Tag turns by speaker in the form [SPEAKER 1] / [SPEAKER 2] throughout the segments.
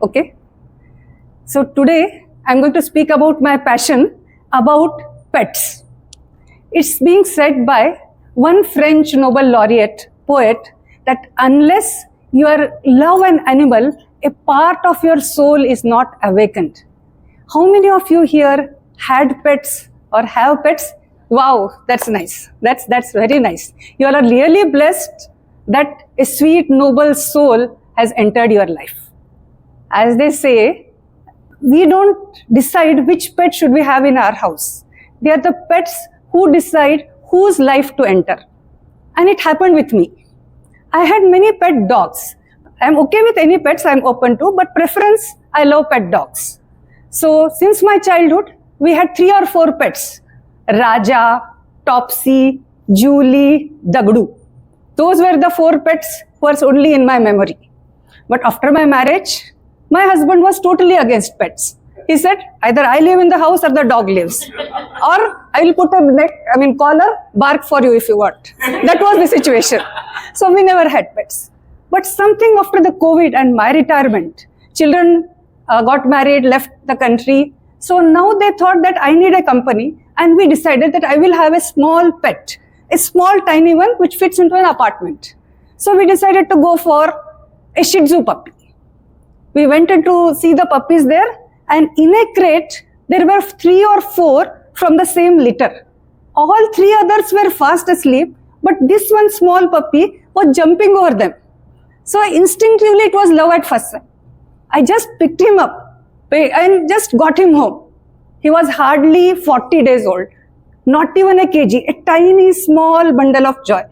[SPEAKER 1] Okay. So today I'm going to speak about my passion about pets. It's being said by one French Nobel laureate poet that unless you love an animal, a part of your soul is not awakened. How many of you here had pets or have pets? Wow, that's nice. That's very nice. You all are really blessed that a sweet, noble soul has entered your life. As they say, we don't decide which pet should we have in our house. They are the pets who decide whose life to enter. And it happened with me. I had many pet dogs. I'm okay with any pets I'm open to, but preference, I love pet dogs. So since my childhood, we had 3 or 4 pets. Raja, Topsy, Julie, Dagdu. Those were the 4 pets who are only in my memory. But after my marriage, my husband was totally against pets. He said, either I live in the house or the dog lives. Or I will put a collar, bark for you if you want. That was the situation. So we never had pets. But something after the COVID and my retirement, children got married, left the country. So now they thought that I need a company, and we decided that I will have a small pet, a small tiny one which fits into an apartment. So we decided to go for a Shih Tzu puppy. We went in to see the puppies there, and in a crate, there were 3 or 4 from the same litter. All 3 others were fast asleep, but this one small puppy was jumping over them. So instinctively, it was love at first sight. I just picked him up and just got him home. He was hardly 40 days old, not even a kg, a tiny small bundle of joy.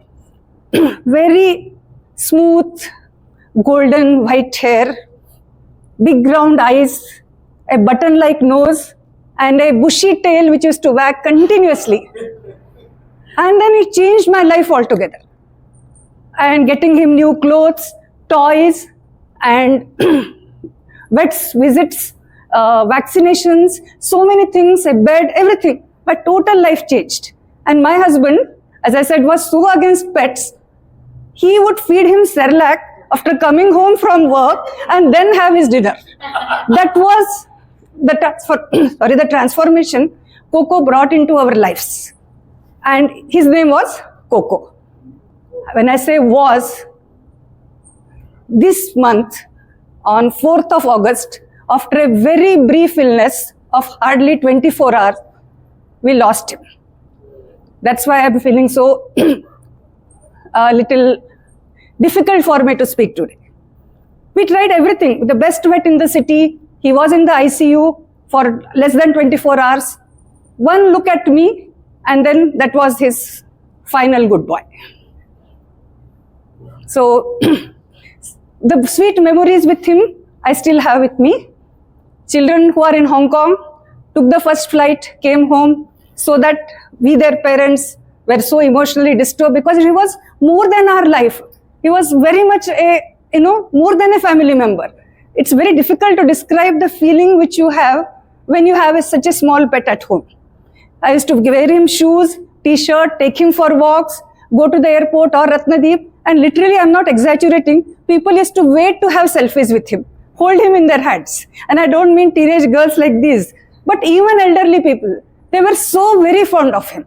[SPEAKER 1] Very smooth, golden white hair, big round eyes, a button-like nose, and a bushy tail which used to wag continuously. And then it changed my life altogether. And getting him new clothes, toys, and vets visits, vaccinations, so many things, a bed, everything. My total life changed. And my husband, as I said, was so against pets. He would feed him Cerelac after coming home from work and then have his dinner. That was the transformation Coco brought into our lives. And his name was Coco. When I say was, this month, on 4th of August, after a very brief illness of hardly 24 hours, we lost him. That's why I'm feeling so a little difficult for me to speak today. We tried everything. The best vet in the city, he was in the ICU for less than 24 hours. One look at me, and then that was his final goodbye. So the sweet memories with him, I still have with me. Children who are in Hong Kong took the first flight, came home, so that we, their parents, were so emotionally disturbed because he was more than our life. He was very much more than a family member. It's very difficult to describe the feeling which you have when you have such a small pet at home. I used to wear him shoes, t-shirt, take him for walks, go to the airport or Ratnadeep, and literally, I'm not exaggerating, people used to wait to have selfies with him, hold him in their hands. And I don't mean teenage girls like these, but even elderly people, they were so very fond of him.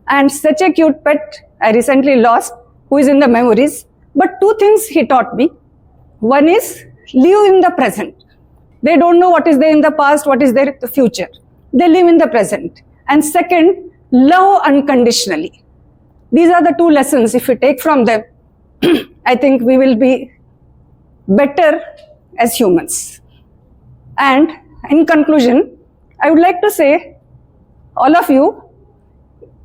[SPEAKER 1] And such a cute pet I recently lost, who is in the memories. But 2 things he taught me. One is, live in the present. They don't know what is there in the past, what is there in the future. They live in the present. And second, love unconditionally. These are the 2 lessons. If we take from them, I think we will be better as humans. And in conclusion, I would like to say, all of you,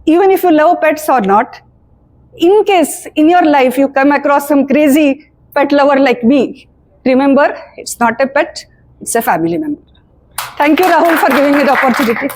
[SPEAKER 1] even if you love pets or not, in case in your life you come across some crazy pet lover like me, remember, it's not a pet, it's a family member. Thank you, Rahul, for giving me the opportunity.